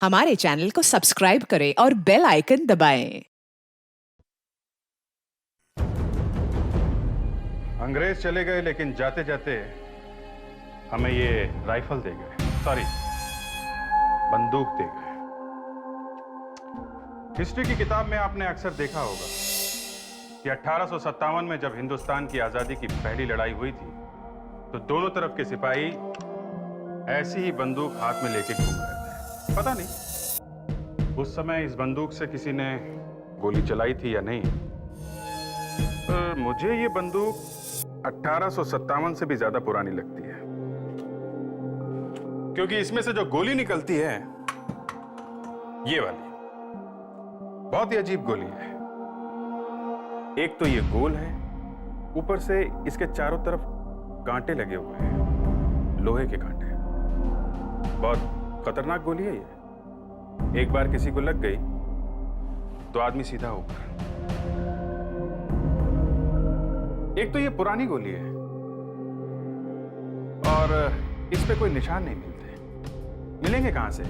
हमारे चैनल को सब्सक्राइब करें और बेल आइकन दबाएं। अंग्रेज चले गए, लेकिन जाते जाते हमें ये राइफल दे गए, सॉरी बंदूक दे गए। हिस्ट्री की किताब में आपने अक्सर देखा होगा कि 1857 में जब हिंदुस्तान की आजादी की पहली लड़ाई हुई थी तो दोनों तरफ के सिपाही ऐसी ही बंदूक हाथ में लेके घूम रहे थे। पता नहीं उस समय इस बंदूक से किसी ने गोली चलाई थी या नहीं, पर मुझे ये बंदूक 1857 से भी ज्यादा पुरानी लगती है, क्योंकि इसमें से जो गोली निकलती है ये वाली बहुत ही अजीब गोली है। एक तो ये गोल है, ऊपर से इसके चारों तरफ कांटे लगे हुए हैं, लोहे के कांटे। बहुत खतरनाक गोली है ये। एक बार किसी को लग गई तो आदमी सीधा ऊपर। एक तो ये पुरानी गोली है और इस पे कोई निशान नहीं मिलते। मिलेंगे कहां से?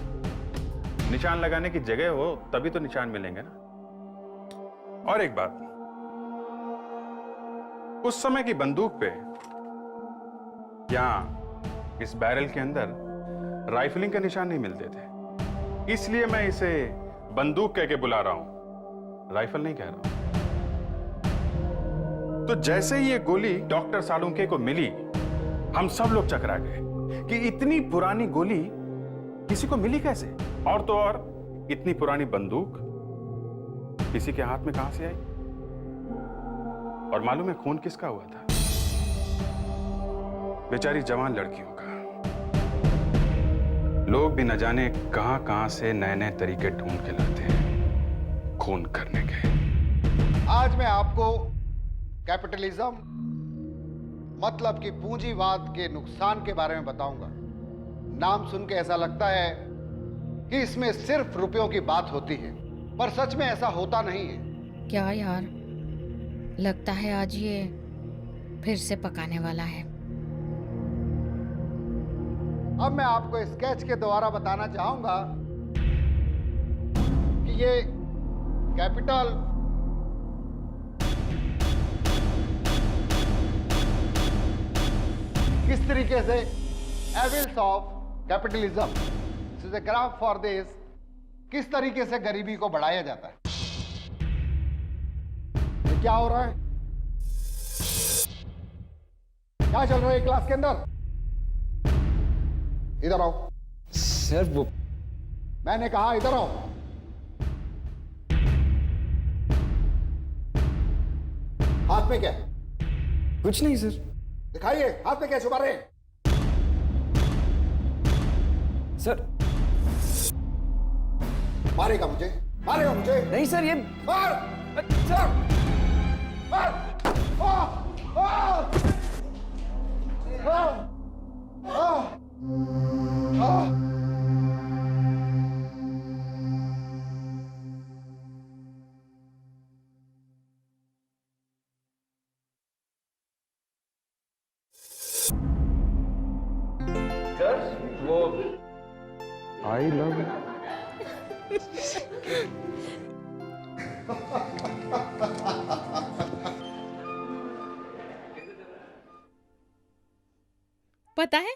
निशान लगाने की जगह हो तभी तो निशान मिलेंगे ना। और एक बात, उस समय की बंदूक पे यहां इस बैरल के अंदर राइफलिंग के निशान नहीं मिलते थे, इसलिए मैं इसे बंदूक कह के बुला रहा हूं, राइफल नहीं कह रहा हूं। तो जैसे ही ये गोली डॉक्टर सालुंके को मिली, हम सब लोग चकरा गए कि इतनी पुरानी गोली किसी को मिली कैसे, और तो और इतनी पुरानी बंदूक किसी के हाथ में कहां से आई। और मालूम है खून किसका हुआ था? बेचारी जवान लड़कियों का। लोग भी न जाने कहां कहां से नए नए तरीके ढूंढ के लाते हैं खून करने के। आज मैं आपको कैपिटलिज्म मतलब कि पूंजीवाद के नुकसान के बारे में बताऊंगा। नाम सुन के ऐसा लगता है कि इसमें सिर्फ रुपयों की बात होती है, पर सच में ऐसा होता नहीं है। क्या यार, लगता है आज ये फिर से पकाने वाला है। अब मैं आपको स्केच के द्वारा बताना चाहूंगा कि ये कैपिटल किस तरीके से evils of capitalism, this is a graph for this, किस तरीके से गरीबी को बढ़ाया जाता है। ये क्या हो रहा है? क्या चल रहा है क्लास के अंदर? इधर आओ। सर वो मैंने कहा इधर आओ। हाथ में क्या है? कुछ नहीं सर। दिखाइए, हाथ में क्या छुपा रहे हैं? सर मारेगा मुझे, मारेगा मुझे। नहीं सर, ये मार सर। मार। आ, आ, आ, आ, आ। सर वो आई लव पता है,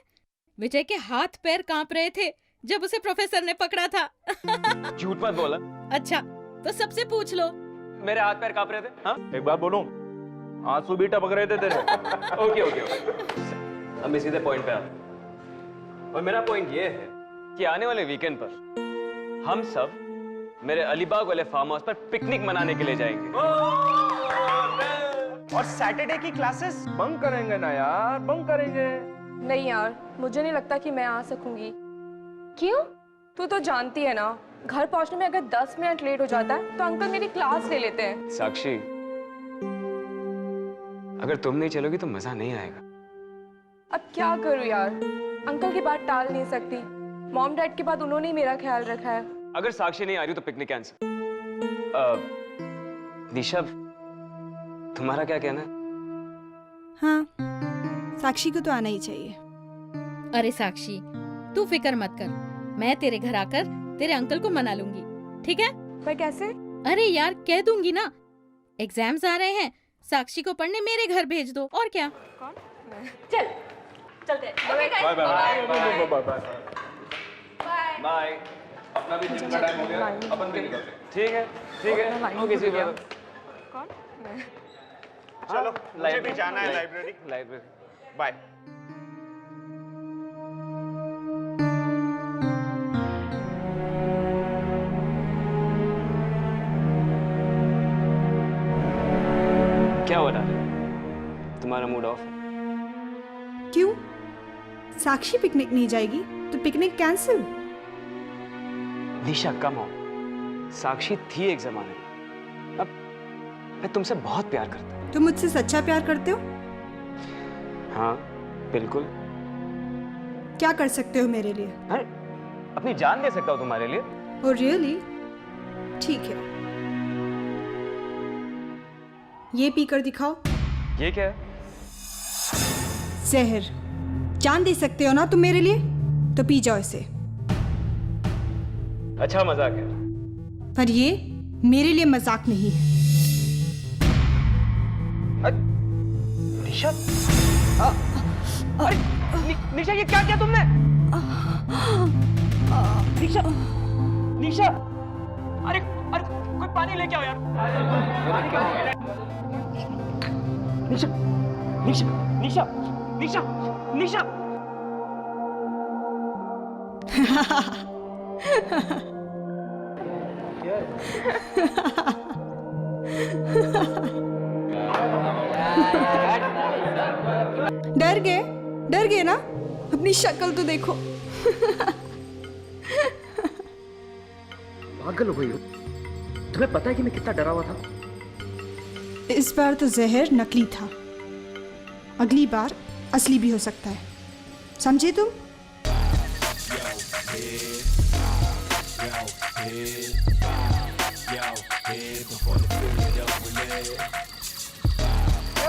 विजय के हाथ पैर कांप रहे थे जब उसे प्रोफेसर ने पकड़ा था। झूठ मत बोला। अच्छा, तो सबसे पूछ लो। मेरे हाथ पैर कांप रहे थे? हाँ, एक बात बोलूं, आंसू भी टपक रहे थे तेरे। Okay okay okay. हम सीधे पॉइंट पे आते हैं। और मेरा पॉइंट ये है कि आने वाले वीकेंड पर हम सब मेरे अलीबाग वाले फार्म हाउस पर पिकनिक मनाने के लिए जाएंगे। और सैटरडे की क्लासेस बंक करेंगे ना यार, बंक करेंगे। नहीं यार, मुझे नहीं लगता कि मैं आ सकूंगी। क्यों? तू तो जानती है ना, घर पहुंचने में अगर 10 मिनट लेट हो जाता है तो अंकल मेरी क्लास ले लेते हैं। साक्षी, अगर तुम नहीं चलोगी तो मजा नहीं आएगा। अब क्या करूं यार, अंकल की बात टाल नहीं सकती। मॉम डैड के बाद उन्होंने ही मेरा ख्याल रखा है। अगर साक्षी नहीं आ रही तो पिकनिक कैंसिल। दिशा, तुम्हारा क्या कहना है? हाँ, साक्षी को तो आना ही चाहिए। अरे साक्षी, तू फिक्र मत कर, मैं तेरे घर आकर तेरे अंकल को मना लूंगी, ठीक है? पर कैसे? अरे यार कह दूंगी ना, एग्जाम्स आ रहे हैं, साक्षी को पढ़ने मेरे घर भेज दो, और क्या। चल चलते। Bye bye bye bye bye bye. अपना भी जिम का टाइम हो गया, अपन भी निकलते हैं। ठीक है ओके सी बाय। कौन? मैं। चलो मुझे भी जाना है लाइब्रेरी। बाय। क्या हो रहा है? तुम्हारा मूड ऑफ है? क्यों? साक्षी पिकनिक नहीं जाएगी तो पिकनिक कैंसिल। निशा कम हो, साक्षी थी एक जमाने में, अब मैं तुमसे बहुत प्यार करता हूँ। तुम मुझसे सच्चा प्यार करते हो? हाँ बिल्कुल। क्या कर सकते हो मेरे लिए? अरे अपनी जान दे सकता हूँ तुम्हारे लिए। Oh really? ठीक है, ये पीकर दिखाओ। ये क्या है? जहर। जान दे सकते हो ना तुम मेरे लिए, तो पी जाओ इसे। अच्छा मजाक है। पर ये मेरे लिए मजाक नहीं है। निशा, अरे निशा ये क्या किया तुमने? निशा, निशा, अरे अरे कोई पानी लेके आओ यार। निशा, निशा, निशा, निशा, निशा। डर गए ना? अपनी शक्ल तो देखो। पागल हो गई हो? तुम्हें पता है कि मैं कितना डरा हुआ था? इस बार तो जहर नकली था, अगली बार असली भी हो सकता है, समझे तुम?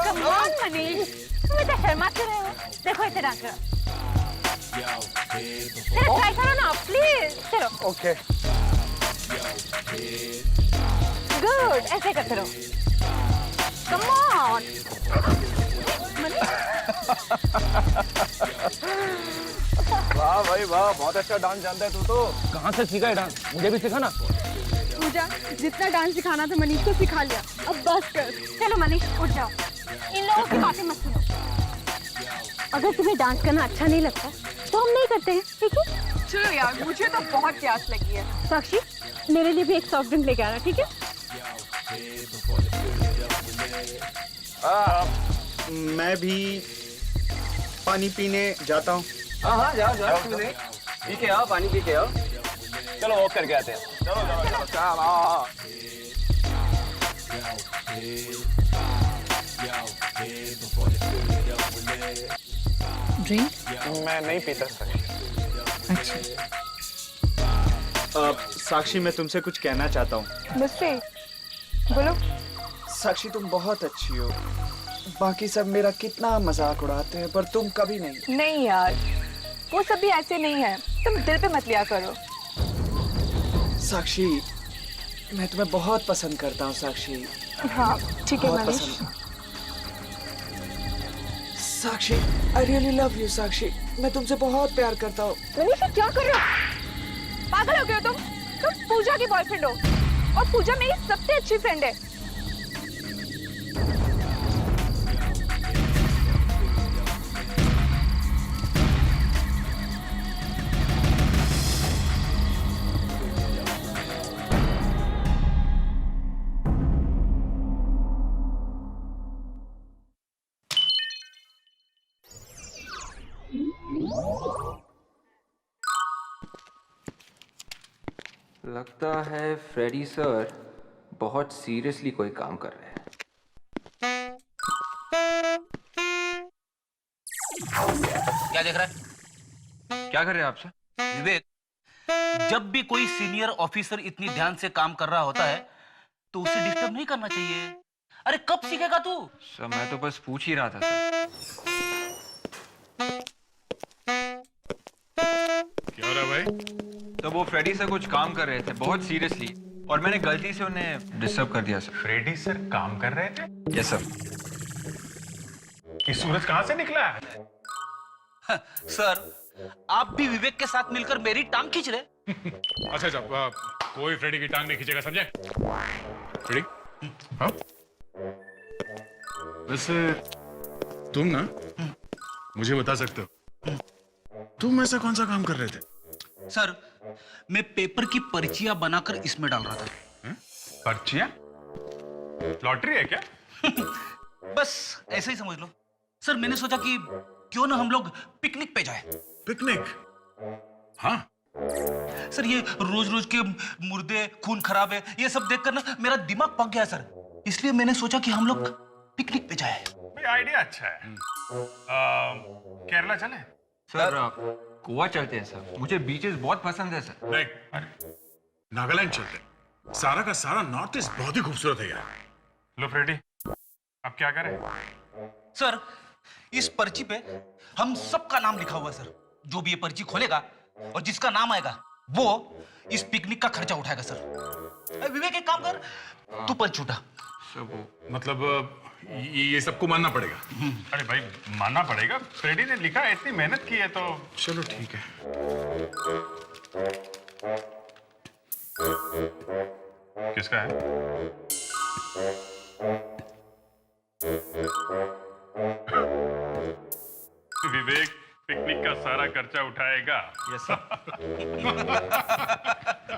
Come on, मनीष, तुम इतना शर्माते रहे हो। देखो इसे डांस करो। चलो ट्राई करो ना, प्लीज। चलो। ओके। गुड, ऐसे करते रहो। Come on. वाह भाई वाह, बहुत अच्छा डांस जानता है तू तो। कहाँ से सीखा है डांस? मुझे भी सिखा ना। पूजा, जितना डांस सिखाना था मनीष को सिखा लिया, अब बस कर। चलो मनीष उठ जाओ, इन लोगों की बातें मत सुनो। अगर तुम्हें डांस करना अच्छा नहीं लगता तो हम नहीं करते हैं, ठीक है? चलो यार, मुझे तो बहुत प्यास लगी है। साक्षी, मेरे लिए भी एक सॉफ्ट ड्रिंक लेके आना, ठीक है? मैं भी पानी पीने जाता हूँ। हाँ जाओ पी के आओ, पानी पी के आओ। चलो वॉक करके आते हैं। चलो। ड्रिंक? मैं नहीं पीता साक्षी। अच्छा, साक्षी मैं तुमसे कुछ कहना चाहता हूँ। मुझसे बोलो। साक्षी तुम बहुत अच्छी हो, बाकी सब मेरा कितना मजाक उड़ाते हैं पर तुम कभी नहीं। नहीं यार, वो सब भी ऐसे नहीं है, तुम दिल पे मत लिया करो। साक्षी मैं तुम्हें बहुत पसंद करता हूँ साक्षी। हाँ ठीक है बहुत मनीष। पसंद। साक्षी आई रियली लव यू साक्षी, मैं तुमसे बहुत प्यार करता हूँ। मनीष क्या कर रहे हो? पागल हो गए हो तुम पूजा की बॉयफ्रेंड हो, और पूजा मेरी सबसे अच्छी फ्रेंड है। लगता है फ्रेडी सर बहुत सीरियसली कोई काम कर रहे हैं। क्या देख रहा है? क्या कर रहे हैं आप सर? विवेक, जब भी कोई सीनियर ऑफिसर इतनी ध्यान से काम कर रहा होता है तो उसे डिस्टर्ब नहीं करना चाहिए। अरे कब सीखेगा तू? सर मैं तो बस पूछ ही रहा था सर। क्या हो रहा भाई? तो वो फ्रेडी सर कुछ काम कर रहे थे बहुत सीरियसली, और मैंने गलती से उन्हें डिस्टर्ब कर दिया सर। फ्रेडी सर काम कर रहे थे? Yes sir. ये सूरज कहां से निकला है? सर, आप भी विवेक के साथ मिलकर मेरी टांग खींच रहे। अच्छा अच्छा, कोई फ्रेडी की टांग नहीं खींचेगा, समझे? फ्रेडी? हाँ? वैसे तुम ना मुझे बता सकते हो तुम ऐसा कौन सा काम कर रहे थे? सर, मैं पेपर की पर्चियां बनाकर इसमें डाल रहा था। पर्चियां? लॉटरी है क्या? बस ऐसे ही समझ लो। सर, मैंने सोचा कि क्यों ना हम लोग पिकनिक पे जाए। पिकनिक? हाँ। सर, ये रोज रोज के मुर्दे, खून खराब है, ये सब देखकर ना मेरा दिमाग पक गया सर। इसलिए मैंने सोचा कि हम लोग पिकनिक पे जाए। आइडिया अच्छा है। केरला चले? सर गोवा चलते हैं सर, मुझे बीचेस बहुत पसंद है सर। नहीं, नागालैंड चलते हैं। सारा का सारा नॉर्थ ईस्ट बहुत ही खूबसूरत है यार। लो फ्रेडी, अब क्या करें? सर, इस पर्ची पे हम सबका नाम लिखा हुआ है सर। जो भी ये पर्ची खोलेगा और जिसका नाम आएगा वो इस पिकनिक का खर्चा उठाएगा सर। विवेक, एक काम कर, तू पर्ची उठा। मतलब ये सबको मानना पड़ेगा? अरे भाई, मानना पड़ेगा। फ्रेडी ने लिखा है, इतनी मेहनत की है तो चलो ठीक है। किसका है? विवेक पिकनिक का सारा खर्चा उठाएगा। Yes sir.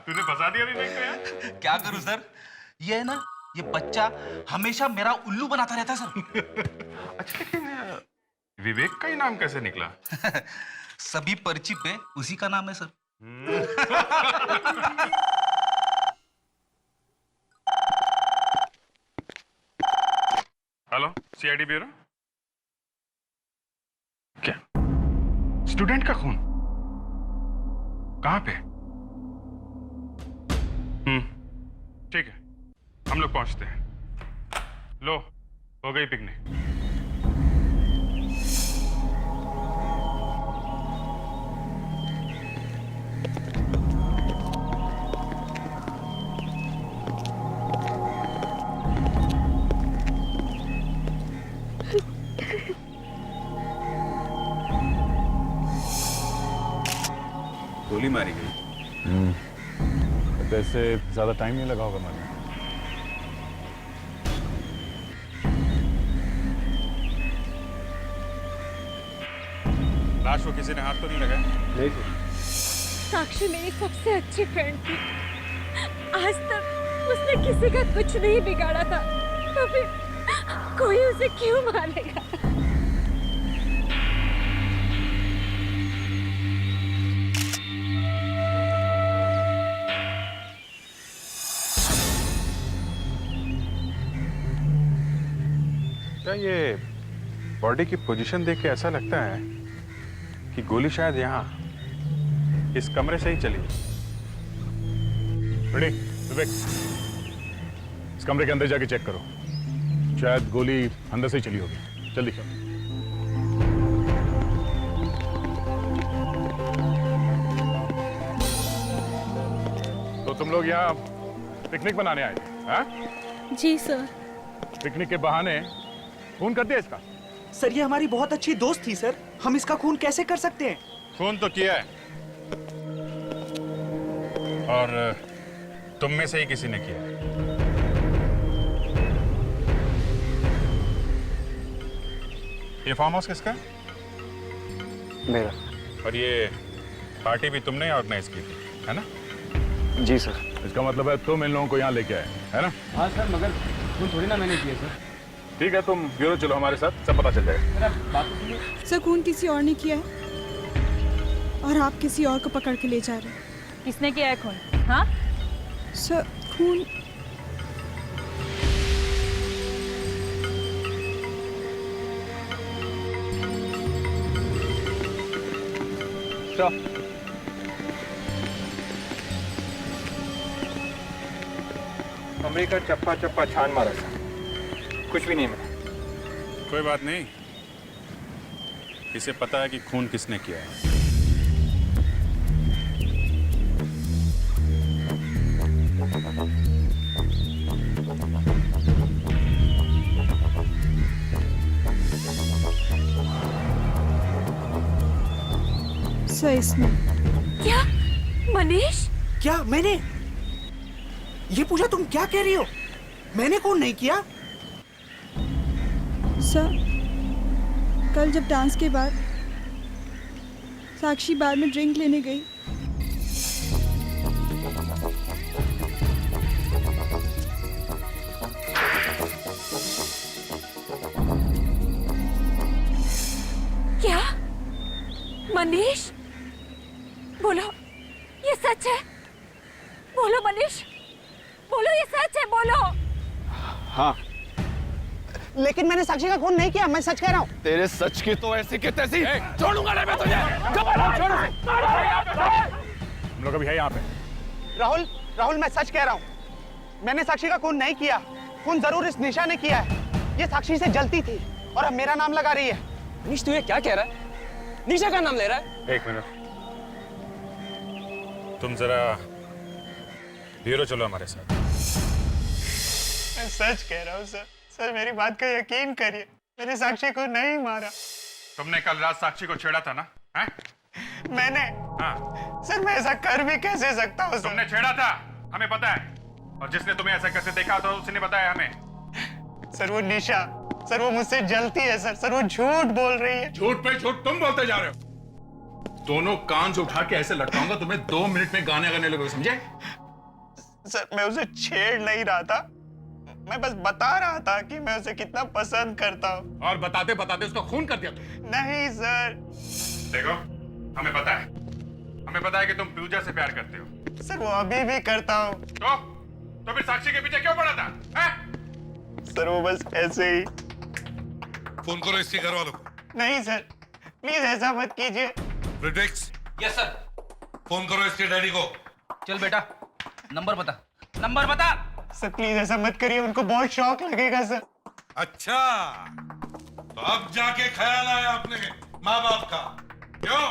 तूने फंसा दिया विवेक को यार। क्या करूं सर, ये है ना, ये बच्चा हमेशा मेरा उल्लू बनाता रहता है सर। अच्छा, लेकिन विवेक का ही नाम कैसे निकला? सभी पर्ची पे उसी का नाम है सर। Hello, CID bureau. क्या स्टूडेंट का खून? कहां पे? ठीक है, हम लोग पहुंचते हैं। लो, हो गई पिकनिक। गोली मारी गई। वैसे ज्यादा टाइम नहीं लगा होगा मारने। लाश को किसी ने हाथ तो नहीं लगाया? नहीं। साक्षी मेरी सबसे अच्छी फ्रेंड थी। आज तक उसने किसी का कुछ नहीं बिगाड़ा था, तो फिर कोई उसे क्यों मारेगा? क्या ये बॉडी की पोजीशन देख के ऐसा लगता है कि गोली शायद यहाँ इस कमरे से ही चली? विवेक, इस कमरे के अंदर जाके चेक करो, शायद गोली अंदर से ही चली होगी। जल्दी करो। तो तुम लोग यहाँ पिकनिक मनाने आए थे? हाँ? जी सर। पिकनिक के बहाने खून कर दिया इसका? सर, ये हमारी बहुत अच्छी दोस्त थी सर, हम इसका खून कैसे कर सकते हैं? खून तो किया है, और तुम में से ही किसी ने किया है। ये फार्म हाउस किसका है? मेरा। और ये पार्टी भी तुमने ऑर्गेनाइज की थी, है ना? जी सर। इसका मतलब है तुम इन लोगों को यहाँ लेके आए, है ना? हाँ सर, मगर खून थोड़ी ना मैंने किया सर। ठीक है, तुम ब्यूरो चलो हमारे साथ, सब पता चल जाएगा। सर, खून किसी और ने किया है और आप किसी और को पकड़ के ले जा रहे हैं। किसने किया है खून? हाँ सर, खून कमरे का चप्पा चप्पा छान मारा था, कुछ भी नहीं मिला। कोई बात नहीं, इसे पता है कि खून किसने किया है। सर इसमें। क्या मनीष? क्या मैंने? ये पूजा तुम क्या कह रही हो? मैंने कौन नहीं किया? सर कल जब डांस के बाद साक्षी बार में ड्रिंक लेने गई, क्या मनीष? बोलो ये सच है? बोलो मनीष, बोलो ये सच है, बोलो। हाँ, लेकिन मैंने साक्षी का खून नहीं किया, मैं सच कह रहा हूँ। तेरे सच की तो ऐसी की तैसी छोड़ूंगा नहीं मैं तुझे। हम लोग अभी है यहाँ पे। राहुल, राहुल मैं सच कह रहा हूँ। मैंने साक्षी का खून नहीं किया। खून जरूर इस निशा ने किया है। ये साक्षी से जलती थी और अब मेरा नाम लगा रही है। मनीष तू ये क्या कह रहा है? निशा का नाम ले रहा है? एक मिनट, तुम जरा ब्यूरो चलो हमारे साथ। मैं सच कह रहा हूँ सर। सर मेरी बात का यकीन करिए, मैंने साक्षी को नहीं मारा। तुमने कल रात साक्षी को छेड़ा था ना? हैं? मैंने? हाँ। सर मैं ऐसा कर भी कैसे सकता हूँ? तुमने छेड़ा था, हमें पता है। और जिसने तुम्हें ऐसा करते देखा था उसने बताया हमें। सर वो निशा, सर वो मुझसे जलती है सर। सर वो झूठ बोल रही है। झूठ पे झूठ तुम बोलते जा रहे हो। दोनों कान से उठा के ऐसे लटकाऊंगा तुम्हें, 2 मिनट में गाने गाने लगोगे, समझे? सर मैं उसे छेड़ नहीं रहा था, मैं बस बता रहा था कि मैं उसे कितना पसंद करता हूँ। और बताते बताते उसका खून कर दिया तुम। नहीं सर। देखो हमें पता है कि तुम पूजा से प्यार करते हो। सर वो अभी भी करता हूँ। तो फिर साक्षी के पीछे क्यों पड़ा था? सर वो बस ऐसे ही। फोन करो इसके घर वालों को। नहीं सर, प्लीज ऐसा मत कीजिए। प्रिटेक्स। Yes sir. फोन करो इसके डैडी को। चल बेटा, नंबर बता, नंबर बता। सर प्लीज ऐसा मत करिए, उनको बहुत शौक लगेगा सर। अच्छा, तो अब जाके ख्याल आया अपने माँ बाप का, क्यों?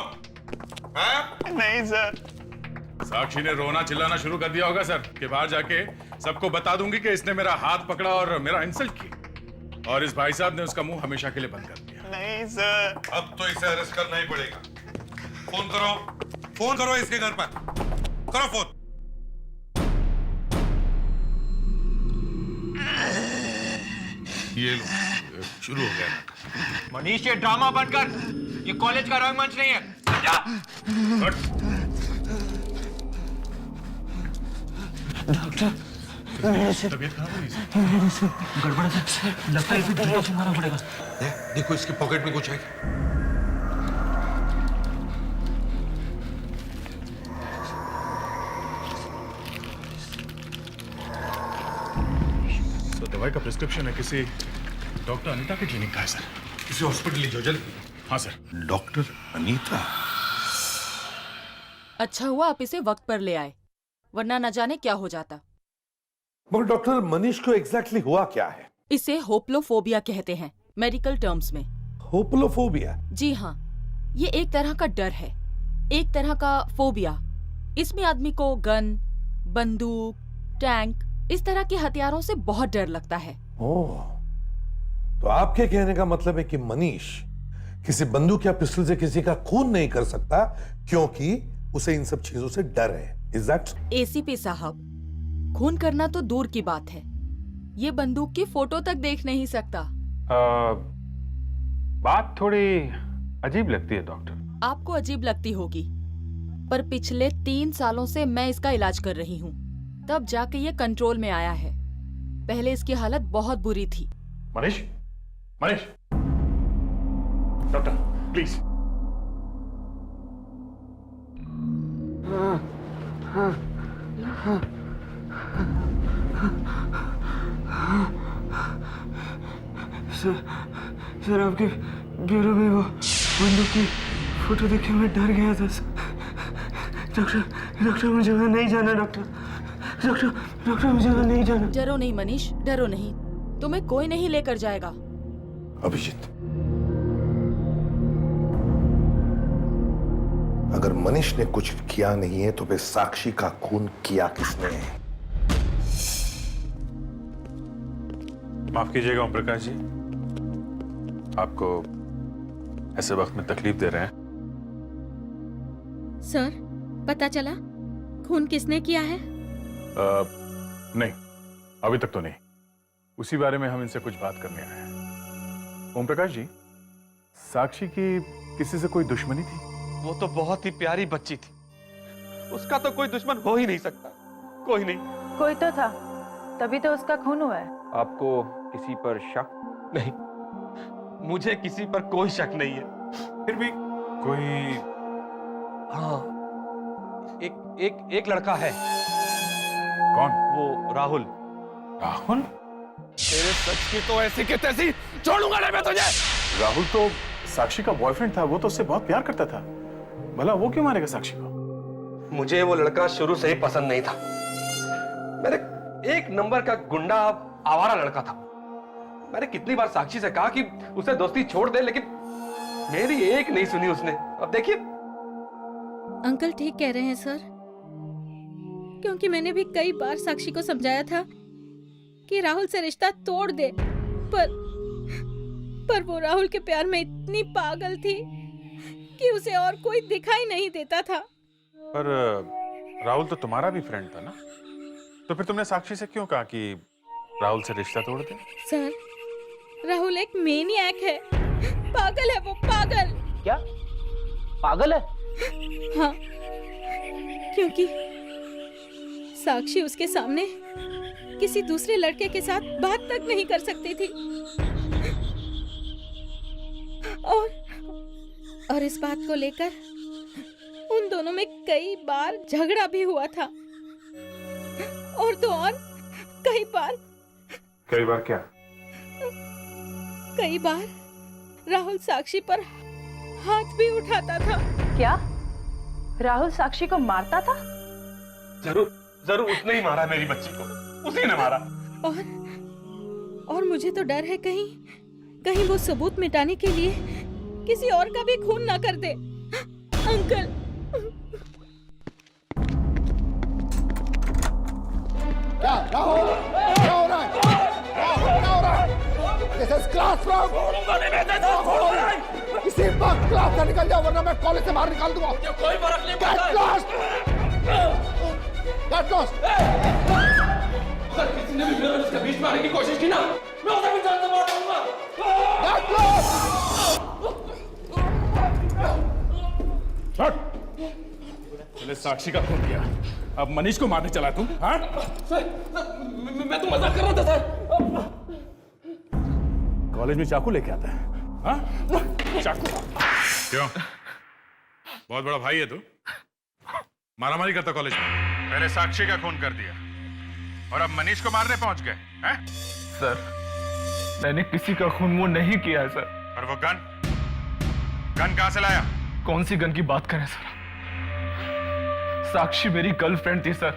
नहीं सर। साक्षी ने रोना चिल्लाना शुरू कर दिया होगा सर कि बाहर जाके सबको बता दूंगी कि इसने मेरा हाथ पकड़ा और मेरा इंसल्ट किया, और इस भाई साहब ने उसका मुंह हमेशा के लिए बंद कर दिया। नहीं सर। अब तो इसे अरेस्ट करना ही पड़ेगा। फोन करो इसके घर पर, करो फोन। ये लो, शुरू हो गया। मनीष ये ड्रामा बंद कर, ये कॉलेज का रंगमंच नहीं है, समझा? डॉक्टर तबीयत खराब है, गड़बड़ है, लगता है इसे डंडा से मारना पड़ेगा। देखो इसके पॉकेट में कुछ है। तो दवाई का प्रिस्क्रिप्शन है किसी डॉक्टर अनीता के क्लिनिक का है सर। किसी हॉस्पिटल ले जाओ जल्दी। हाँ सर। डॉक्टर अनीता? अच्छा हुआ आप इसे वक्त पर ले आए, वरना न जाने क्या हो जाता। मगर डॉक्टर मनीष को एग्जैक्टली हुआ क्या है? इसे होप्लोफोबिया कहते हैं मेडिकल टर्म्स में। होप्लोफोबिया? जी हाँ, ये एक तरह का डर है, एक तरह का फोबिया। इसमें आदमी को गन, बंदूक, टैंक, इस तरह के हथियारों से बहुत डर लगता है। ओह, तो आपके कहने का मतलब है कि मनीष किसी बंदूक या पिस्टल से किसी का खून नहीं कर सकता क्योंकि उसे इन सब चीजों से डर है। Is that? एसीपी साहब, खून करना तो दूर की बात है, ये बंदूक की फोटो तक देख नहीं सकता। बात थोड़ी अजीब लगती है डॉक्टर। आपको अजीब लगती होगी, पर पिछले 3 सालों से मैं इसका इलाज कर रही हूँ, तब जाके ये कंट्रोल में आया है। पहले इसकी हालत बहुत बुरी थी। Manish, Manish, doctor please. Sir आपके ब्यूरो में वो बंदूक की फोटो देख के मैं डर गया था सर। डॉक्टर मुझे वहाँ नहीं जाना। डॉक्टर मुझे वहाँ नहीं जाना। डरो नहीं मनीष, डरो नहीं, तुम्हें कोई नहीं लेकर जाएगा। अभिजीत, अगर मनीष ने कुछ किया नहीं है तो फिर साक्षी का खून किया किसने है? माफ कीजिएगा ओम प्रकाश जी, आपको ऐसे वक्त में तकलीफ दे रहे हैं। सर, पता चला खून किसने किया है? नहीं, अभी तक तो नहीं। उसी बारे में हम इनसे कुछ बात करने आए हैं। ओम प्रकाश जी, साक्षी की किसी से कोई दुश्मनी थी? वो तो बहुत ही प्यारी बच्ची थी, उसका तो कोई दुश्मन हो ही नहीं सकता। कोई नहीं। कोई तो था, तभी तो उसका खून हुआ है। आपको किसी पर शक? नहीं, मुझे किसी पर कोई शक नहीं है। फिर भी कोई... हाँ, एक लड़का है। कौन? वो राहुल। राहुल? तेरे सच की तो ऐसी की तैसी छोड़ूंगा नहीं मैं तुझे। राहुल तो साक्षी का बॉयफ्रेंड था, वो तो उससे बहुत प्यार करता था। भला वो क्यों मारेगा साक्षी को? मुझे वो लड़का शुरू से ही पसंद नहीं था। मेरे एक नंबर का गुंडा, आवारा लड़का था। मैंने कितनी बार साक्षी से कहा कि उसे दोस्ती छोड़ दे, लेकिन मेरी एक नहीं सुनी उसने। अब देखिए। अंकल ठीक कह रहे हैं सर, क्योंकि मैंने भी कई बार साक्षी को समझाया था कि राहुल से रिश्ता तोड़ दे, पर वो राहुल के प्यार में इतनी पागल थी कि उसे और कोई दिखाई नहीं देता था। पर राहुल तो तुम्हारा भी फ्रेंड था ना, तो फिर तुमने साक्षी से क्यों कहा कि राहुल से रिश्ता तोड़ दे? सर, राहुल एक मेनियक है, पागल है वो, पागल। क्या? पागल है? हाँ, क्योंकि साक्षी उसके सामने किसी दूसरे लड़के के साथ बात तक नहीं कर सकती थी, और इस बात को लेकर उन दोनों में कई बार झगड़ा भी हुआ था, और तो और कई बार क्या? कई बार राहुल साक्षी पर हाथ भी उठाता था। क्या? राहुल साक्षी को मारता था? जरूर उसने ही मारा मेरी बच्ची को, उसी ने मारा। और मुझे तो डर है कहीं वो सबूत मिटाने के लिए किसी और का भी खून ना कर दे। अंकल, क्या राहुल, क्या हो रहा है? राहुल, क्या हो रहा है? This is classroom. इसी वक्त क्लास से निकल जाओ, वरना मैं कॉलेज से बाहर निकाल दूंगा। कोई फर्क नहीं पड़ता। Get lost. Get lost. अगर किसी ने भी मेरे उसके बीच में आने की कोशिश की ना, मैं उसे भी जान से मार दूंगा। Get lost. पहले साक्षी का खून किया, अब मनीष को मारने चला तुम? हाँ? मैं तो मजाक कर रहा था सर। कॉलेज में चाकू लेके आता है? हाँ? चाकू? क्यों? बहुत बड़ा भाई है तू? मारामारी करता कॉलेज में? पहले साक्षी का खून कर दिया और अब मनीष को मारने पहुंच गए हैं? सर, मैंने किसी का खून वो नहीं किया है सर। और वो गन कहां से लाया? कौन सी गन की बात करें सर? साक्षी मेरी गर्लफ्रेंड थी सर,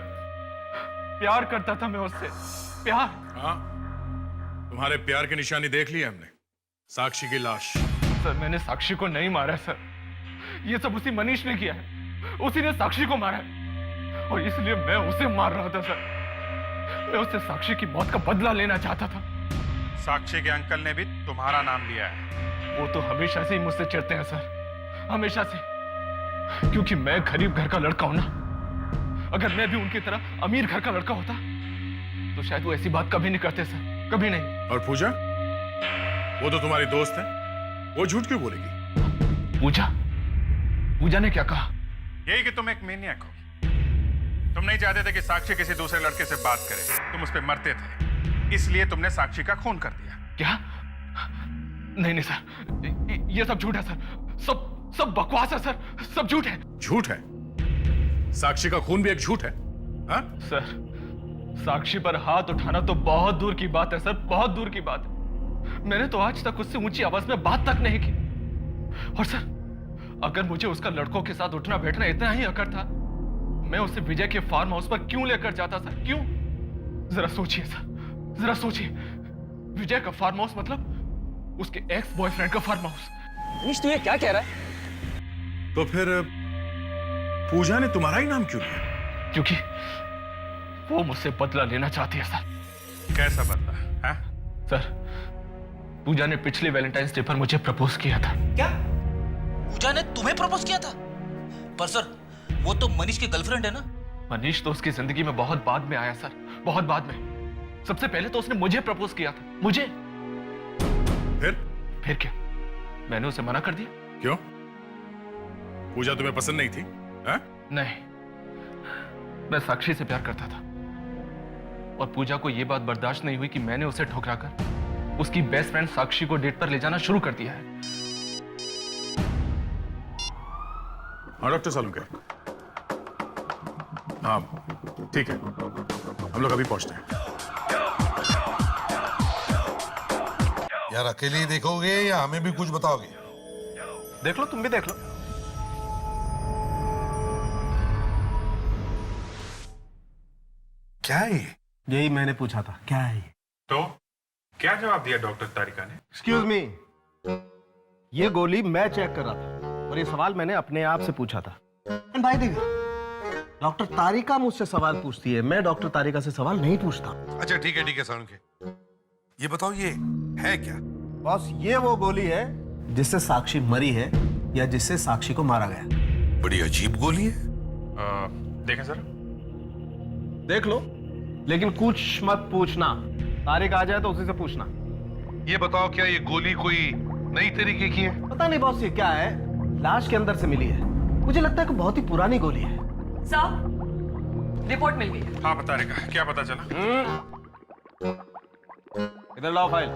प्यार करता था मैं उससे, प्यार। हाँ, तुम्हारे प्यार की निशानी देख ली हमने, साक्षी की लाश। सर, मैंने साक्षी को नहीं मारा सर, ये सब उसी मनीष ने किया है, उसी ने साक्षी को मारा है, और इसलिए मैं उसे मार रहा था सर। मैं उससे साक्षी की मौत का बदला लेना चाहता था। साक्षी के अंकल ने भी तुम्हारा नाम लिया है। वो तो हमेशा से ही मुझसे चिढ़ते हैं सर, हमेशा से, क्योंकि मैं गरीब घर का लड़का हूं ना। अगर मैं भी उनकी तरह अमीर घर का लड़का होता तो शायद वो ऐसी बात कभी नहीं करते सर, कभी नहीं। और पूजा, वो तो तुम्हारी दोस्त है, वो झूठ क्यों बोलेगी? पूजा ने क्या कहा? यही कि तुम एक मेनियक हो। तुम नहीं चाहते थे कि साक्षी किसी दूसरे लड़के से बात करे, तुम उस पर मरते थे, इसलिए तुमने साक्षी का खून कर दिया। क्या? नहीं सर, ये सब झूठ है सर, सब बकवास है सर, सब झूठ है। झूठ है? साक्षी का खून भी एक झूठ है? हाँ? सर, साक्षी पर हाथ उठाना तो बहुत दूर की बात है सर, बहुत दूर की बात है। मैंने तो आज तक उससे ऊंची आवाज में बात तक नहीं की। और सर, अगर मुझे उसका लड़कों के साथ उठना बैठना इतना ही अकड़ था, मैं उसे विजय के फार्म हाउस पर क्यों लेकर जाता सर? क्यों? जरा सोचिए सर, जरा सोचिए। विजय का फार्म हाउस मतलब उसके एक्स बॉयफ्रेंड का फार्म हाउस। मनीष, तू ये क्या कह रहा है? तो फिर पूजा ने तुम्हारा ही नाम क्यों लिया? क्योंकि वो मुझसे बदला लेना चाहती है सर। कैसा बदला? हाँ? सर, पूजा ने पिछले वैलेंटाइंस डे पर मुझे प्रपोज किया था। क्या? पूजा ने तुम्हें प्रपोज किया था? पर सर, वो तो मनीष की गर्लफ्रेंड है ना। मनीष तो उसकी जिंदगी में बहुत बाद में आया सर, बहुत बाद में। सबसे पहले तो उसने मुझे प्रपोज किया था, मुझे। फिर क्या? मैंने उसे मना कर दिया। क्यों? पूजा तुम्हें पसंद नहीं थी? हा? नहीं, मैं साक्षी से प्यार करता था और पूजा को यह बात बर्दाश्त नहीं हुई कि मैंने उसे ठुकराकर उसकी बेस्ट फ्रेंड साक्षी को डेट पर ले जाना शुरू कर दिया है। हाँ डॉक्टर सालुंके, हाँ ठीक है, हम लोग अभी पहुंचते हैं। यार अकेले ही देखोगे या हमें भी कुछ बताओगे? देख लो, तुम भी देख लो। क्या है ये? यही मैंने पूछा था, क्या है ये? तो क्या जवाब दिया डॉक्टर तारिका ने? एक्सक्यूज मी, ये गोली मैं चेक कर रहा था और ये सवाल मैंने अपने आप से पूछा था। एंड भाई देखिए, डॉक्टर तारिका मुझसे सवाल पूछती है, मैं डॉक्टर तारिका से सवाल नहीं पूछता। अच्छा ठीक है सालुंके, ये बताओ ये है क्या? बॉस, ये वो गोली है जिससे साक्षी मरी है या जिससे साक्षी को मारा गया। बड़ी अजीब गोली है। देखें सर। देख लो, लेकिन कुछ मत पूछना। तारिक आ जाए तो उसी से पूछना। ये बताओ क्या ये गोली कोई नई तरीके की है? पता नहीं बॉस, ये क्या है, लाश के अंदर से मिली है। मुझे लगता है कि बहुत ही पुरानी गोली है। सर, रिपोर्ट मिल गई है। हाँ बता रहेगा, क्या पता चला? इधर लाओ फाइल।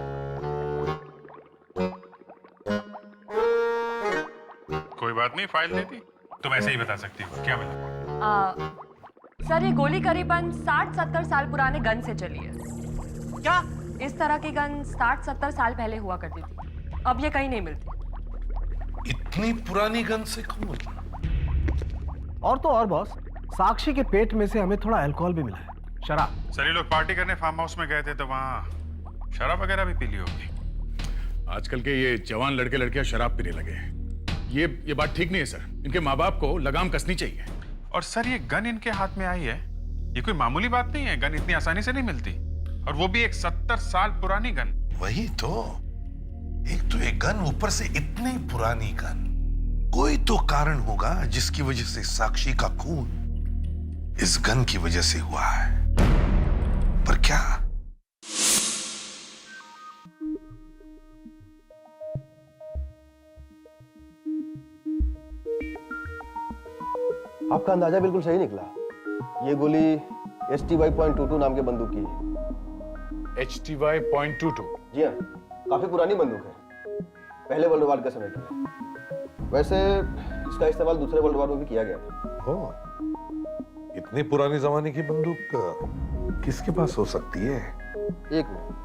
कोई बात नहीं, फाइल दे दी, तुम ऐसे ही बता सकती हो। क्या मिला? सर, ये गोली करीबन 60-70 साल पुराने गन से चली है। क्या? इस तरह की गन 60-70 साल पहले हुआ करती थी, अब ये कहीं नहीं मिलती। इतनी पुरानी गन से कौन? और तो और बॉस, साक्षी के पेट में से हमें थोड़ा अल्कोहल भी मिला है, शराब। सर ये लोग पार्टी करने फार्म हाउस में गए थे तो वहाँ शराब वगैरह भी पी ली होगी। आजकल के ये जवान लड़के लड़कियां शराब पीने लगे हैं। ये बात ठीक नहीं है सर, इनके माँ बाप को लगाम कसनी चाहिए। और सर ये गन इनके हाथ में आई है, ये कोई मामूली बात नहीं है। गन इतनी आसानी से नहीं मिलती, और वो भी एक 70 साल पुरानी गन। वही तो, एक तो एक गन, ऊपर से इतनी पुरानी गन। कोई तो कारण होगा जिसकी वजह से साक्षी का खून इस गन की वजह से हुआ है, पर क्या? आपका अंदाजा बिल्कुल सही निकला। ये गोली HTY.22 नाम के बंदूक की है। HTY.22? जी हाँ, काफी पुरानी बंदूक है, पहले वर्ल्ड वॉर के समय की है। वैसे इसका इस्तेमाल दूसरे वर्ल्ड वॉर में भी किया गया था। ओह, इतनी पुरानी जमाने की बंदूक किसके पास हो सकती है? एक मिनट।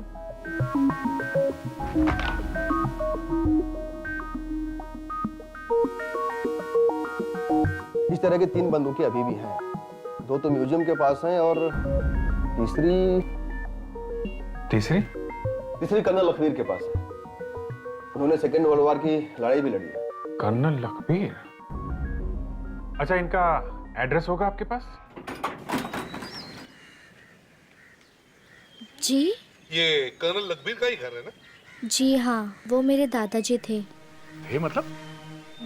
इस तरह की 3 बंदूकें अभी भी हैं। 2 तो म्यूजियम के पास हैं और तीसरी कर्नल लखवीर के पास है। उन्होंने सेकेंड वर्ल्ड वॉर की लड़ाई भी लड़ी है। कर्नल लखवीर? अच्छा, इनका एड्रेस होगा आपके पास? जी? ये कर्नल लखवीर का ही घर है ना? जी हाँ, वो मेरे दादाजी थे। ये मतलब?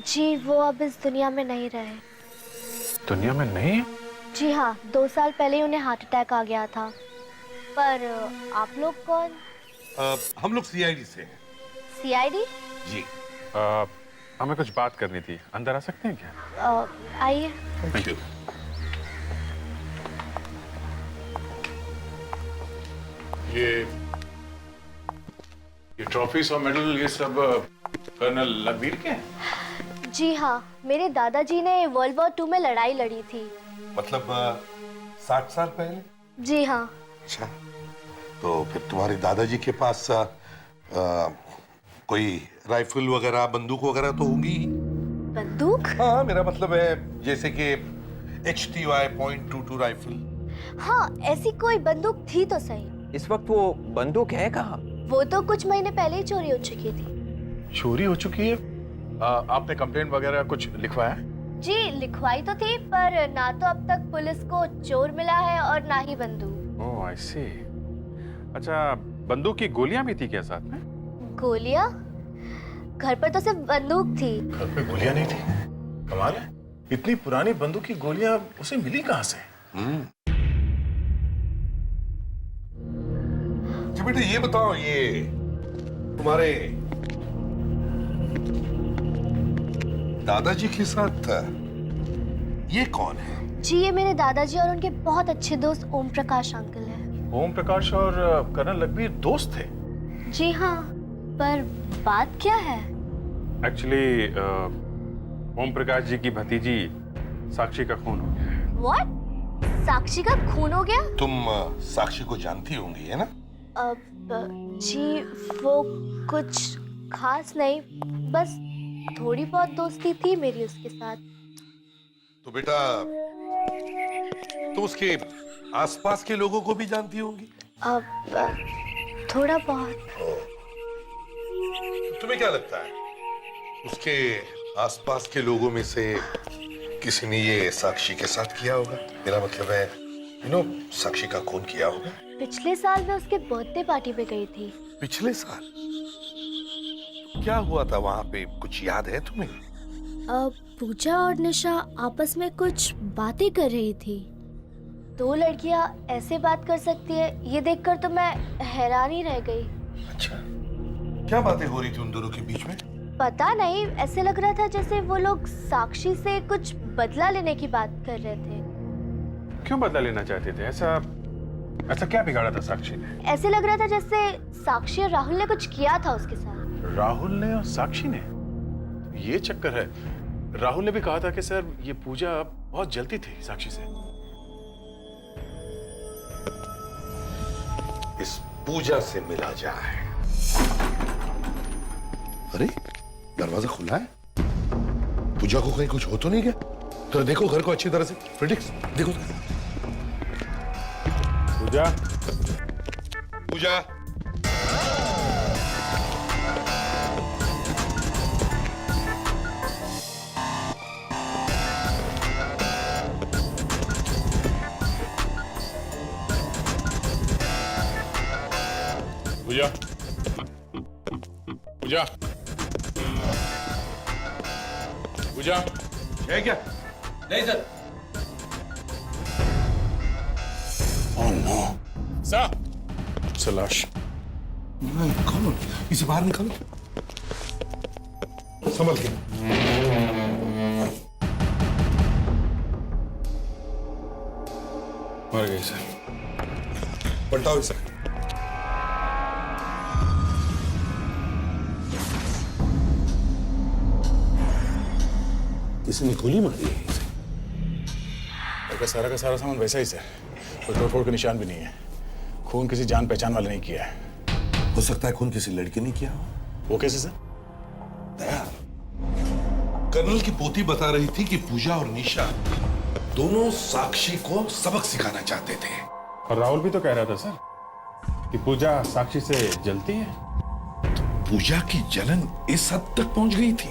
जी, वो अब इस दुनिया में नहीं रहे। दुनिया में नहीं? जी हाँ, 2 साल पहले ही उन्हें हार्ट अटैक आ गया था। पर आप लोग कौन? हम लोग CID से हैं। CID? जी। हमें कुछ बात करनी थी, अंदर आ सकते हैं क्या? आइए। Thank you. ये ट्रॉफीज और मेडल ये सब कर्नल लखवीर के हैं? जी हाँ, मेरे दादाजी ने वर्ल्ड वॉर 2 में लड़ाई लड़ी थी। मतलब 60 साल पहले? जी हाँ। अच्छा, तो फिर तुम्हारे दादाजी के पास कोई राइफल वगैरह, बंदूक वगैरह तो होगी? बंदूक? हाँ, मेरा मतलब है जैसे कि HTY.22 राइफल। हाँ, ऐसी कोई बंदूक थी तो सही। इस वक्त वो बंदूक है कहाँ? वो तो कुछ महीने पहले ही चोरी हो चुकी थी। चोरी हो चुकी है? आपने कंप्लेंट वगैरह कुछ लिखवाया? जी, लिखवाई तो थी, पर ना तो अब तक पुलिस को चोर मिला है और ना ही बंदूक। ओह, आई सी। अच्छा, बंदूक की गोलियां भी थी क्या साथ में? गोलियां? घर पर तो सिर्फ बंदूक थी। घर पे गोलियां नहीं थी? कमाल है। इतनी पुरानी बंदूक की गोलियां उसे मिली कहां से? जी बेटा ये बताओ, ये तुम्हारे दादाजी के साथ ये कौन है? जी ये मेरे दादाजी और उनके बहुत अच्छे दोस्त ओम प्रकाश अंकल हैं। ओम प्रकाश और कर्नल लखबीर दोस्त थे? जी हाँ, पर बात क्या है? एक्चुअली ओम प्रकाश जी की भतीजी साक्षी का खून हो गया है। What? साक्षी का खून हो गया? तुम साक्षी को जानती होंगी है ना? जी वो कुछ खास नहीं, बस थोड़ी बहुत दोस्ती थी मेरी उसके साथ। तो बेटा तुम उसके आसपास के लोगों को भी जानती होंगी? थोड़ा बहुत। तुम्हें क्या लगता है उसके आसपास के लोगों में से किसी ने ये साक्षी के साथ किया होगा? मेरा मतलब है साक्षी का खून किया होगा। पिछले साल मैं उसके बर्थडे पार्टी पे गई थी। पिछले साल? क्या हुआ था वहां पे, कुछ याद है तुम्हें? पूजा और निशा आपस में कुछ बातें कर रही थी। दो लड़कियां ऐसे बात कर सकती है, ये देखकर तो मैं हैरान ही रह गई। अच्छा, क्या बातें हो रही थी उन दोनों के बीच में? पता नहीं, ऐसे लग रहा था जैसे वो लोग साक्षी से कुछ बदला लेने की बात कर रहे थे। क्यों बदला लेना चाहते थे? ऐसा क्या बिगाड़ा था साक्षी ने? ऐसे लग रहा था जैसे साक्षी और राहुल ने कुछ किया था उसके साथ। राहुल ने और साक्षी ने? ये चक्कर है। राहुल ने भी कहा था कि सर ये पूजा बहुत जलती थी साक्षी से। इस पूजा से मिला जाए। अरे दरवाजा खुला है, पूजा को कहीं कुछ हो तो नहीं गया? तो देखो घर को अच्छी तरह से। फ्रेडिक्स देखो तो। पूजा, पूजा, पूजा, पूजा, पूजा, है क्या? नहीं सर। ओह नो, सर, सलाश। निकालो, इसे बाहर निकालो, संभल के। मर गई सर। पलटाओ इसे। किसी ने गोली मारी है इसे। का सारा सामान वैसा ही सर, कोई तोड़फोड़ के निशान भी नहीं है। खून किसी जान पहचान वाले नहीं किया है। हो सकता है खून किसी लड़के ने किया हो। वो कैसे सर? दया, कर्नल की पोती बता रही थी कि पूजा और निशा दोनों साक्षी को सबक सिखाना चाहते थे। और राहुल भी तो कह रहा था सर कि पूजा साक्षी से जलती है। तो पूजा की जलन इस हद तक पहुंच गई थी।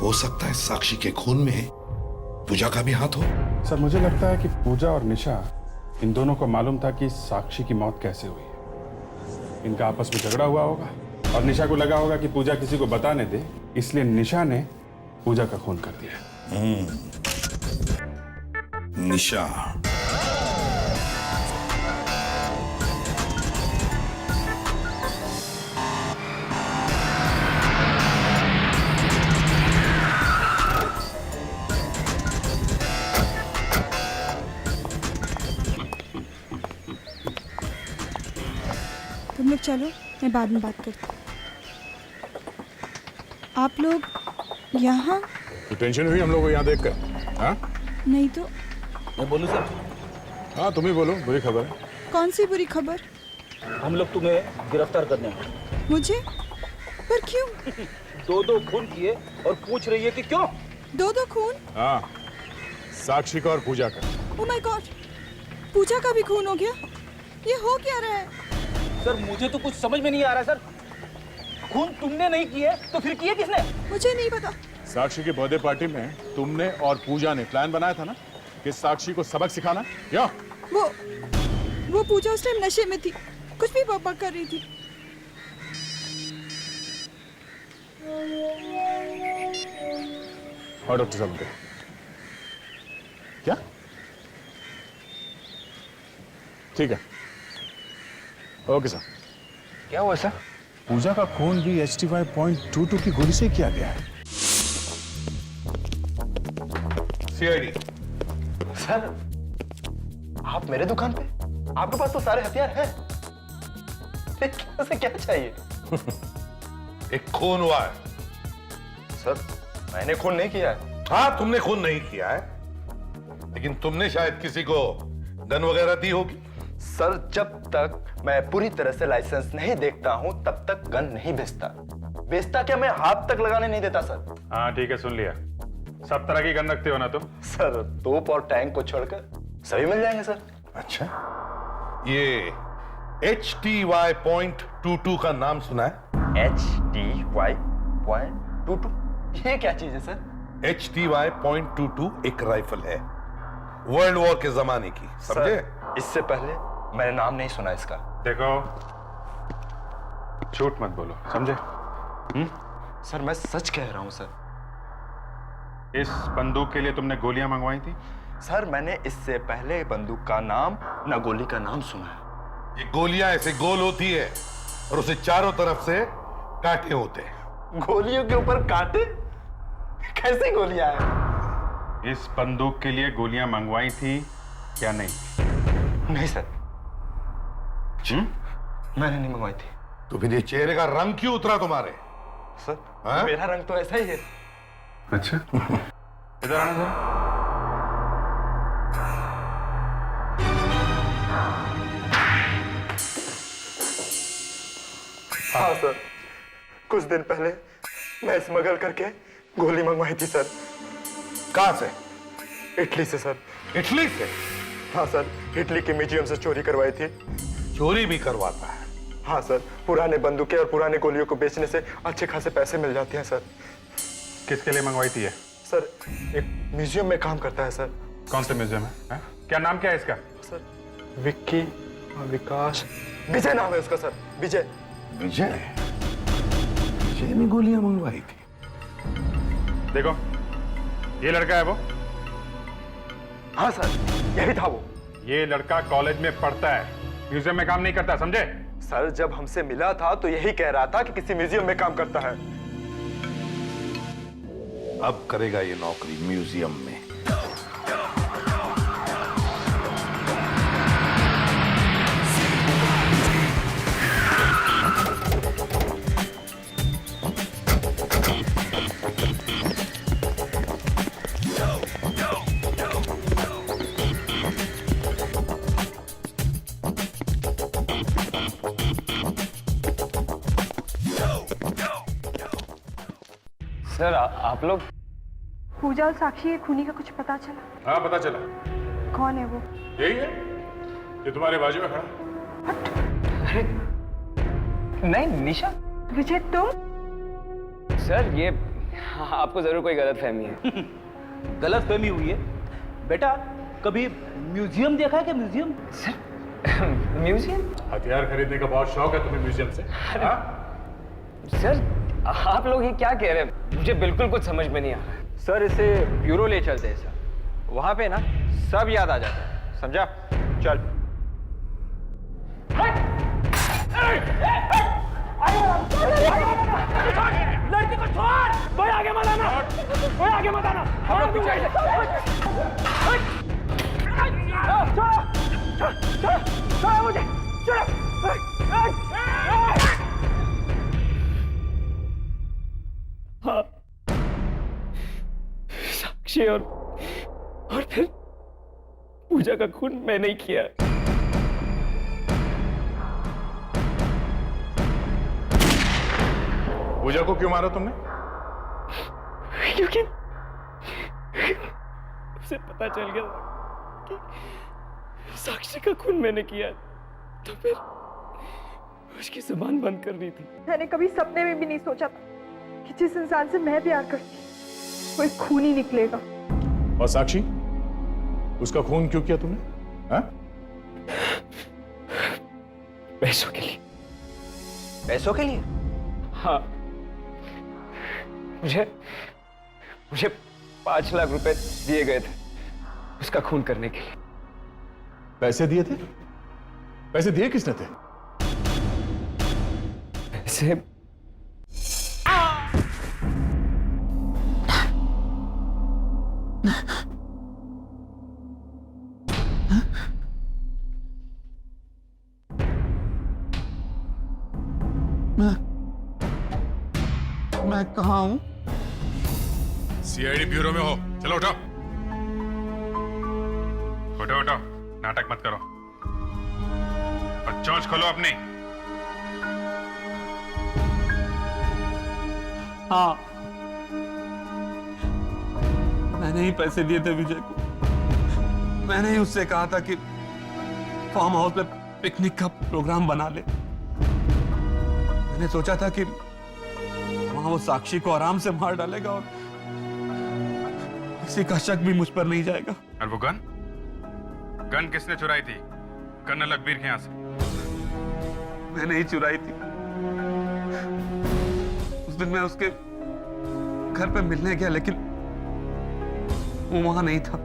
हो सकता है साक्षी के खून में पूजा का भी हाथ हो। सर मुझे लगता है कि पूजा और निशा, इन दोनों को मालूम था कि साक्षी की मौत कैसे हुई है। इनका आपस में झगड़ा हुआ होगा और निशा को लगा होगा कि पूजा किसी को बताने दे, इसलिए निशा ने पूजा का खून कर दिया। निशा, तुम लोग चलो, मैं बाद में बात करती हूँ। आप लोग यहाँ? तो टेंशन हुई हम लोग को यहाँ देखकर? हाँ? नहीं तो। मैं बोलूं सर? हाँ तुम ही बोलो, बुरी खबर है। कौन सी बुरी खबर? हम लोग तुम्हें गिरफ्तार करने हैं। मुझे? पर क्यों? दो खून किए और पूछ रही है कि क्यों? दो खून? हाँ, साक्षी का और पूजा का। ओह माय गॉड, पूजा का भी खून हो गया? ये हो क्या रहा है? सर मुझे तो कुछ समझ में नहीं आ रहा सर। खून तुमने नहीं किए तो फिर किए किसने? मुझे नहीं पता। साक्षी की बर्थडे पार्टी में तुमने और पूजा ने प्लान बनाया था ना कि साक्षी को सबक सिखाना। या वो पूजा उस टाइम नशे में थी, कुछ भी बकबक कर रही थी। और डॉक्टर साहब के क्या? ठीक है, ओके सर। क्या हुआ सर? पूजा का खून भी HT5.22 की गोली से किया गया है। सीआईडी सर, आप मेरे दुकान पे? आपके पास तो सारे हथियार हैं। क्या चाहिए? एक खून हुआ है। सर, मैंने खून नहीं किया है। हाँ, तुमने खून नहीं किया है, लेकिन तुमने शायद किसी को गन वगैरह दी होगी। सर, जब तक मैं पूरी तरह से लाइसेंस नहीं देखता हूं तब तक गन नहीं बेचता क्या मैं हाथ तक लगाने नहीं देता सर। हाँ ठीक है, सुन लिया। सब तरह की गन रखते हो ना तुम? सर, तोप और टैंक को छोड़कर सभी मिल जाएंगे सर। अच्छा, ये HTY.22 का नाम सुना है? HTY.22 ये क्या चीज है सर? HTY.22 एक राइफल है, वर्ल्ड वॉर के जमाने की, समझे? इससे पहले मैंने नाम नहीं सुना इसका। देखो, झूठ मत बोलो, समझे? सर, मैं सच कह रहा हूं सर। इस बंदूक के लिए तुमने गोलियां मंगवाई थी? सर, मैंने इससे पहले बंदूक का नाम न गोली का नाम सुना है। ये गोलियां ऐसे गोल होती है और उसे चारों तरफ से कांटे होते हैं। गोलियों के ऊपर कांटे? कैसी गोलियां हैं? इस बंदूक के लिए गोलियां मंगवाई थी क्या नहीं? नहीं सर, मैंने नहीं मंगवाई थी। तो फिर ये चेहरे का रंग क्यों उतरा तुम्हारे? सर, हाँ? मेरा रंग तो ऐसा ही है। अच्छा, इधर आना सर। हाँ सर, कुछ दिन पहले मैं स्मगल करके गोली मंगवाई थी सर। कहां से? इटली से सर। इटली से? हाँ सर, इटली के म्यूजियम से चोरी करवाई थी। चोरी भी करवाता है? हाँ सर, पुराने बंदूकें और पुराने गोलियों को बेचने से अच्छे खासे पैसे मिल जाते हैं सर। किसके लिए मंगवाई थी ये? सर, एक म्यूजियम में काम करता है सर। कौन सा म्यूजियम है? क्या नाम क्या है इसका? सर, विक्की विकास विजय नाम है उसका सर। विजय। विजय? विजय ने गोलियां मंगवाई थी? देखो, ये लड़का है वो? हाँ सर, यही था वो। ये लड़का कॉलेज में पढ़ता है, म्यूजियम में काम नहीं करता, समझे? सर, जब हमसे मिला था तो यही कह रहा था कि किसी म्यूजियम में काम करता है। अब करेगा ये नौकरी म्यूजियम में। सर, आप लोग? पूजा और साक्षी ये खूनी का कुछ पता चला? हाँ, पता चला। कौन है वो? यही है जो तुम्हारे बाजू में खड़ा। नहीं, निशा। विजय, तुम? सर, ये आपको जरूर कोई गलतफहमी है। गलतफहमी हुई है? बेटा, कभी म्यूजियम देखा है क्या? म्यूजियम? Sir, museum? हथियार खरीदने का बहुत शौक है तुम्हें म्यूजियम से? हाँ? सर, आप लोग ये क्या कह रहे हैं? मुझे बिल्कुल कुछ समझ में नहीं आ रहा है। सर, इसे ब्यूरो ले चलते हैं सर, वहां पे ना सब याद आ जाता है, समझा? चल। लड़की को छोड़! कोई आगे मत आना! कोई आगे मत आना! हम लोग पीछे से! छोड़ो मुझे! छोड़ो! हाँ, साक्षी और फिर पूजा का खून मैं नहीं किया। पूजा को क्यों मारा तुमने? क्योंकि उसे पता चल गया कि साक्षी का खून मैंने किया, तो फिर उसकी जुबान बंद करनी थी। मैंने कभी सपने में भी नहीं सोचा था कि जिस इंसान से मैं प्यार करती वो एक खूनी निकलेगा। और साक्षी, उसका खून क्यों किया तुमने? हाँ? पैसों के लिए। पैसों के लिए? हाँ, मुझे 5 लाख रुपए दिए गए थे उसका खून करने के लिए। पैसे दिए थे? पैसे दिए किसने थे? पैसे मैं कहाँ हूँ? सीआईडी ब्यूरो में हो। चलो उठाओ। उठो उठो, नाटक मत करो और चोंच खोलो अपनी। हाँ, मैंने ही पैसे दिए थे विजय को। मैंने ही उससे कहा था कि फार्म हाउस में पिकनिक का प्रोग्राम बना ले। मैंने सोचा था कि वहां वो साक्षी को आराम से मार डालेगा और किसी का शक भी मुझ पर नहीं जाएगा। और वो गन किसने चुराई थी? कर्नल अकबीर के यहाँ से? मैंने ही चुराई थी। उस दिन मैं उसके घर पे मिलने गया लेकिन वो वहां नहीं था।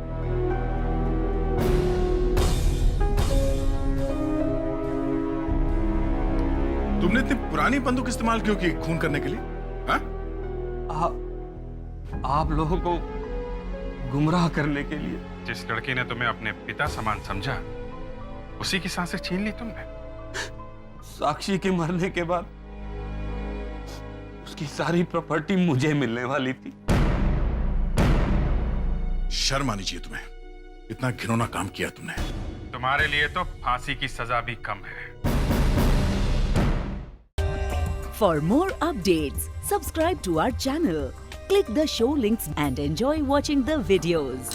तुमने इतनी पुरानी बंदूक इस्तेमाल क्यों की खून करने के लिए? हाँ? आप लोगों को गुमराह करने के लिए। जिस लड़की ने तुम्हें अपने पिता समान समझा, उसी की सांसें छीन ली तुमने। साक्षी के मरने के बाद उसकी सारी प्रॉपर्टी मुझे मिलने वाली थी। शर्म आनी चाहिए तुम्हें। इतना घिनौना काम किया तुमने। तुम्हारे लिए तो फांसी की सजा भी कम है। For more updates, subscribe to our channel, click the show links and enjoy watching the videos.